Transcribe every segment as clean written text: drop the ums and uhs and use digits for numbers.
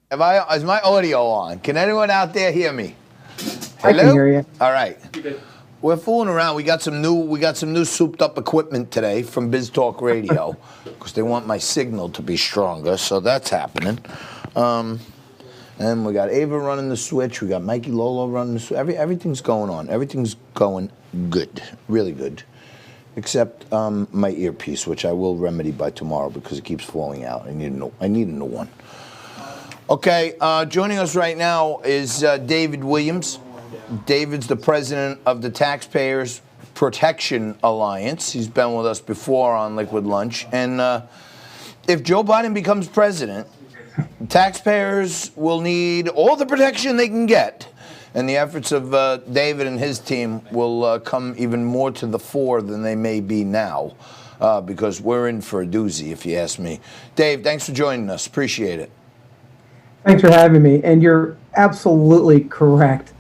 Is my audio on? Can anyone out there hear me? I Hello? can hear you. All right. We're fooling around. We got some new souped up equipment today from Biz Talk Radio because they want my signal to be stronger, so that's happening. And we got Ava running the switch. We got Mikey Lolo running the switch. Everything's going on. Everything's going good, really good, except my earpiece, which I will remedy by tomorrow because it keeps falling out. I need a new one. Okay, joining us right now is David Williams. David's the president of the Taxpayers Protection Alliance. He's been with us before on Liquid Lunch. And if Joe Biden becomes president, taxpayers will need all the protection they can get. And the efforts of David and his team will come even more to the fore than they may be now, because we're in for a doozy, if you ask me. Dave, thanks for joining us. Appreciate it. Thanks for having me. And you're absolutely correct.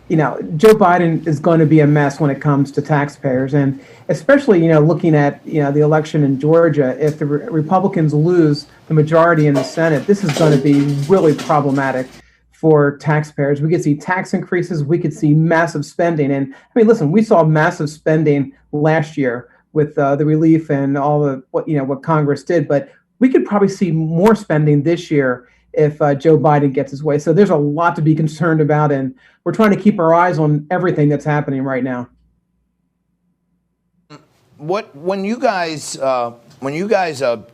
You know, Joe Biden is going to be a mess when it comes to taxpayers. And especially, looking at, the election in Georgia, if the Republicans lose the majority in the Senate, this is going to be really problematic for taxpayers. We could see tax increases. We could see massive spending. And I mean, listen, we saw massive spending last year with the relief and all the what Congress did. But we could probably see more spending this year if Joe Biden gets his way. So there's a lot to be concerned about, and we're trying to keep our eyes on everything that's happening right now. When you guys are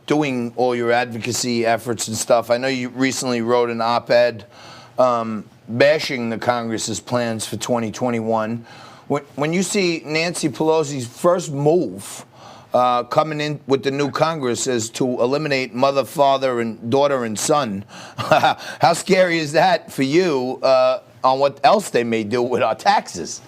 doing all your advocacy efforts and stuff, I know you recently wrote an op-ed bashing the Congress's plans for 2021. When you see Nancy Pelosi's first move coming in with the new Congress is to eliminate mother, father, and daughter and son. How scary is that for you on what else they may do with our taxes?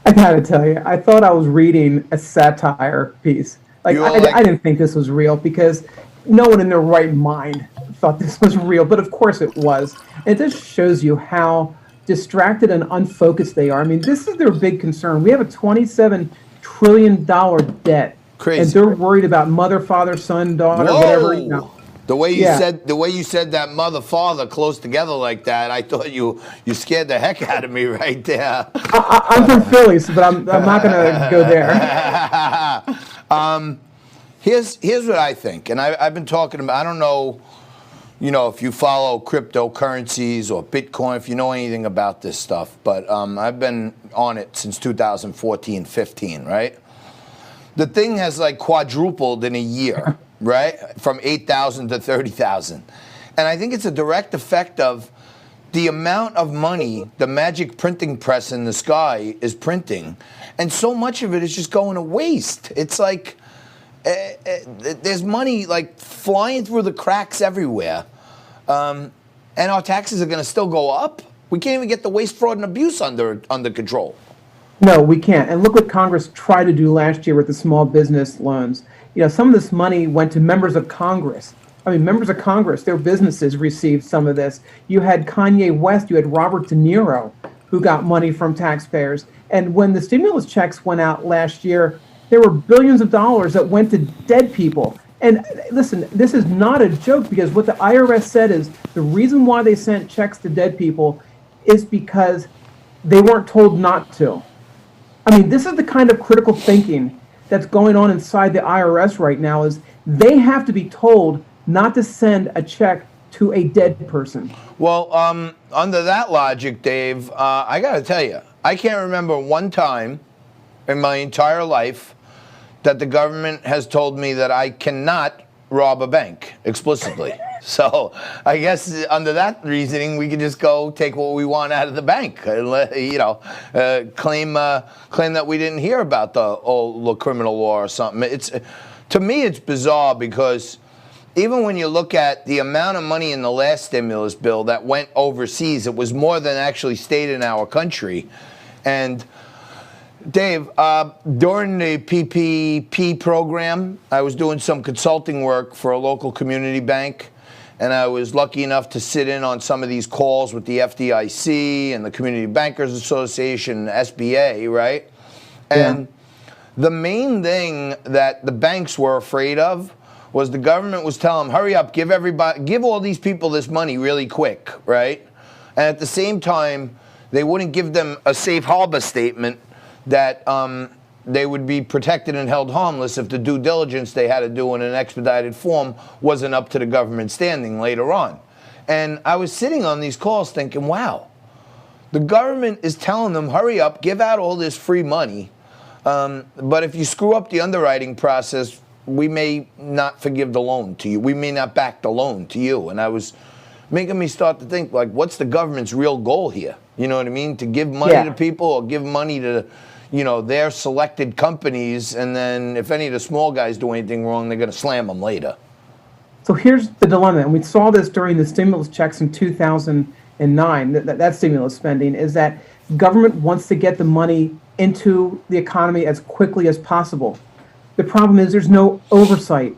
I gotta tell you, I thought I was reading a satire piece. I didn't think this was real because no one in their right mind thought this was real, but of course it was. And it just shows you how distracted and unfocused they are. I mean, this is their big concern. We have a $27 trillion debt. Crazy. And they're worried about mother, father, son, daughter, whatever. The way you said that mother, father close together like that, I thought you scared the heck out of me right there. I'm from Philly, but I'm not going to go there. Here's what I think, and I've been talking about. I don't know, if you follow cryptocurrencies or Bitcoin, if you know anything about this stuff, but I've been on it since 2014, 15, right? The thing has quadrupled in a year, right? From 8,000 to 30,000. And I think it's a direct effect of the amount of money the magic printing press in the sky is printing. And so much of it is just going to waste. It's like there's money flying through the cracks everywhere. And our taxes are going to still go up. We can't even get the waste, fraud, and abuse under control. No, we can't. And look what Congress tried to do last year with the small business loans. Some of this money went to members of Congress. I mean, members of Congress, their businesses received some of this. You had Kanye West, you had Robert De Niro, who got money from taxpayers. And when the stimulus checks went out last year, there were billions of dollars that went to dead people. And listen, this is not a joke, because what the IRS said is the reason why they sent checks to dead people is because they weren't told not to. I mean, this is the kind of critical thinking that's going on inside the IRS right now, is they have to be told not to send a check to a dead person. Well, under that logic, Dave, I got to tell you, I can't remember one time in my entire life that the government has told me that I cannot rob a bank explicitly. So I guess under that reasoning, we can just go take what we want out of the bank, claim that we didn't hear about the old criminal law or something. To me, it's bizarre, because even when you look at the amount of money in the last stimulus bill that went overseas, it was more than actually stayed in our country. And Dave, during the PPP program, I was doing some consulting work for a local community bank, and I was lucky enough to sit in on some of these calls with the FDIC and the Community Bankers Association, SBA, right? And the main thing that the banks were afraid of was the government was telling them, hurry up, give all these people this money really quick, right? And at the same time, they wouldn't give them a safe harbor statement that they would be protected and held harmless if the due diligence they had to do in an expedited form wasn't up to the government standing later on. And I was sitting on these calls thinking, wow, the government is telling them, hurry up, give out all this free money. But if you screw up the underwriting process, we may not forgive the loan to you. We may not back the loan to you. And I was making me start to think, like, what's the government's real goal here? You know what I mean? To give money to people or give money to, you know, their selected companies, and then if any of the small guys do anything wrong, they're going to slam them later. So here's the dilemma, and we saw this during the stimulus checks in 2009, that stimulus spending, is that government wants to get the money into the economy as quickly as possible. The problem is there's no oversight.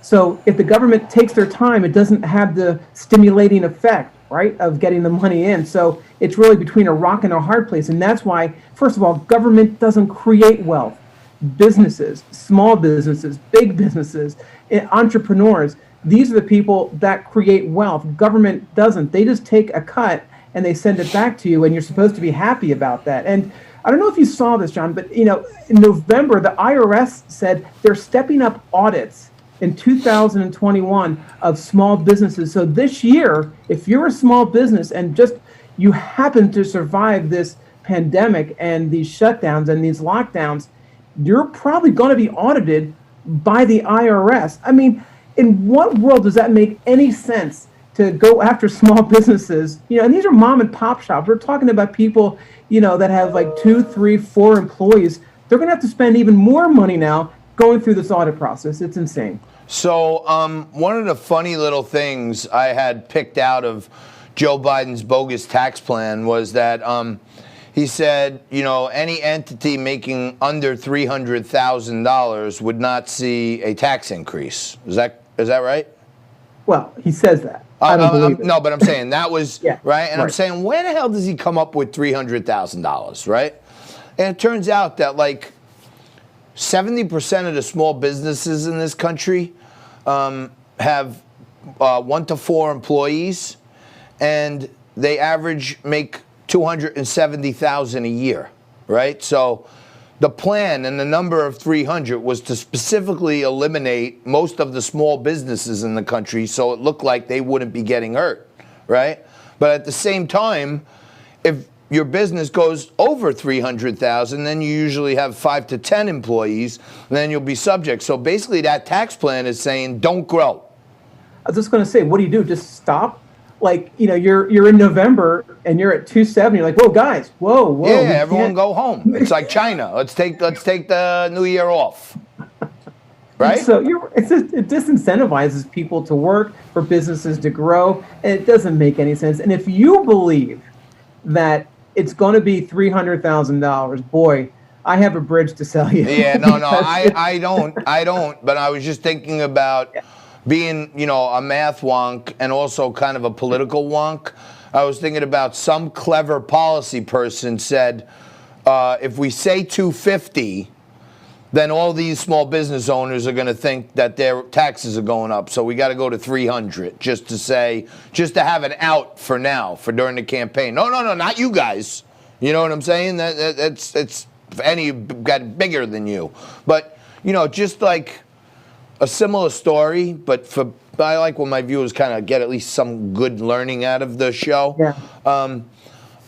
So if the government takes their time, it doesn't have the stimulating effect, right, of getting the money in. So it's really between a rock and a hard place. And that's why, first of all, government doesn't create wealth. Businesses, small businesses, big businesses, entrepreneurs, these are the people that create wealth. Government doesn't. They just take a cut and they send it back to you, and you're supposed to be happy about that. And I don't know if you saw this, John, but you know, in November, the IRS said they're stepping up audits in 2021 of small businesses. So this year, if you're a small business and just you happen to survive this pandemic and these shutdowns and these lockdowns, you're probably going to be audited by the IRS. I mean, in what world does that make any sense to go after small businesses? You know, and these are mom and pop shops. We're talking about people, you know, that have like 2, 3, 4 employees. They're going to have to spend even more money now going through this audit process. It's insane. So one of the funny little things I had picked out of Joe Biden's bogus tax plan was that he said, you know, any entity making under $300,000 would not see a tax increase. Is that right? Well, he says that. I don't believe it. No, but I'm saying that was yeah, right. And I'm saying, where the hell does he come up with $300,000, right? And it turns out that like 70% of the small businesses in this country have 1 to 4 employees, and they make $270,000 a year, right? So the plan and the number of 300 was to specifically eliminate most of the small businesses in the country, so it looked like they wouldn't be getting hurt, right? But at the same time, if your business goes over 300,000, then you usually have 5 to 10 employees, and then you'll be subject. So basically that tax plan is saying don't grow. I was just going to say, what do? Just stop? Like, you know, you're in November and you're at 270. You're like, whoa, guys, whoa. Yeah, everyone go home. It's like China. Let's take the New Year off. Right? So it disincentivizes people to work, for businesses to grow, and it doesn't make any sense. And if you believe that it's going to be $300,000, boy, I have a bridge to sell you. Yeah, no, I don't. But I was just thinking about being, you know, a math wonk and also kind of a political wonk. I was thinking about some clever policy person said, if we say 250, then all these small business owners are going to think that their taxes are going up. So we got to go to 300 just to have an out for now, for during the campaign. No, not you guys. You know what I'm saying? It's any got bigger than you. But, you know, just like a similar story, but I like when my viewers kind of get at least some good learning out of the show. Yeah.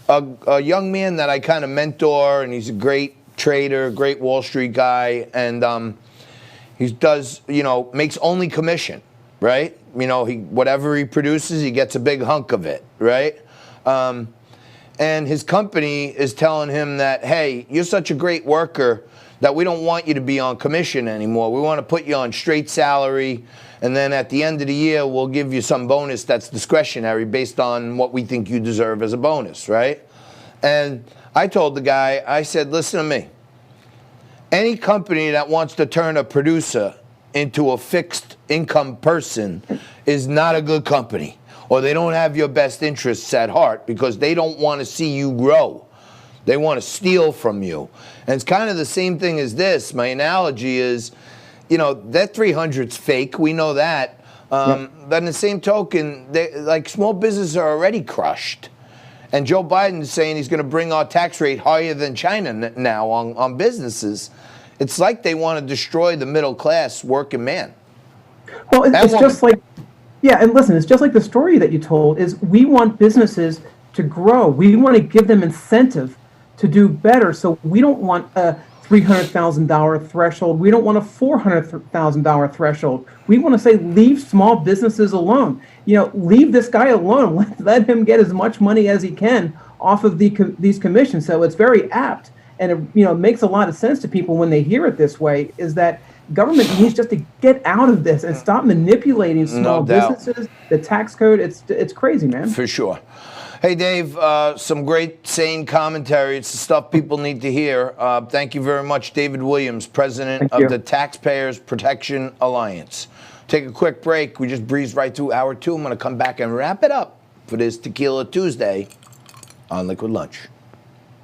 A young man that I kind of mentor, and he's a great trader, great Wall Street guy, and he does, you know, makes only commission, right? You know, whatever he produces, he gets a big hunk of it, right? And his company is telling him that, hey, you're such a great worker that we don't want you to be on commission anymore. We want to put you on straight salary, and then at the end of the year, we'll give you some bonus that's discretionary based on what we think you deserve as a bonus, right? And I told the guy, I said, listen to me. Any company that wants to turn a producer into a fixed income person is not a good company, or they don't have your best interests at heart because they don't want to see you grow. They want to steal from you. And it's kind of the same thing as this. My analogy is you know, that 300's fake. We know that. But in the same token, like small businesses are already crushed. And Joe Biden's saying he's going to bring our tax rate higher than China now on businesses. It's like they want to destroy the middle class working man. Well, it's just like, yeah, and listen, it's just like the story that you told is we want businesses to grow. We want to give them incentive to do better. So we don't want a $300,000 threshold. We don't want a $400,000 threshold. We want to say leave small businesses alone. You know, leave this guy alone. Let him get as much money as he can off of these commissions. So it's very apt, and it makes a lot of sense to people when they hear it this way. Is that government needs just to get out of this and stop manipulating small businesses, the tax code. It's crazy, man. For sure. Hey, Dave, some great, sane commentary. It's the stuff people need to hear. Thank you very much, David Williams, president of the Taxpayers Protection Alliance. Take a quick break. We just breezed right through hour 2. I'm going to come back and wrap it up for this Tequila Tuesday on Liquid Lunch.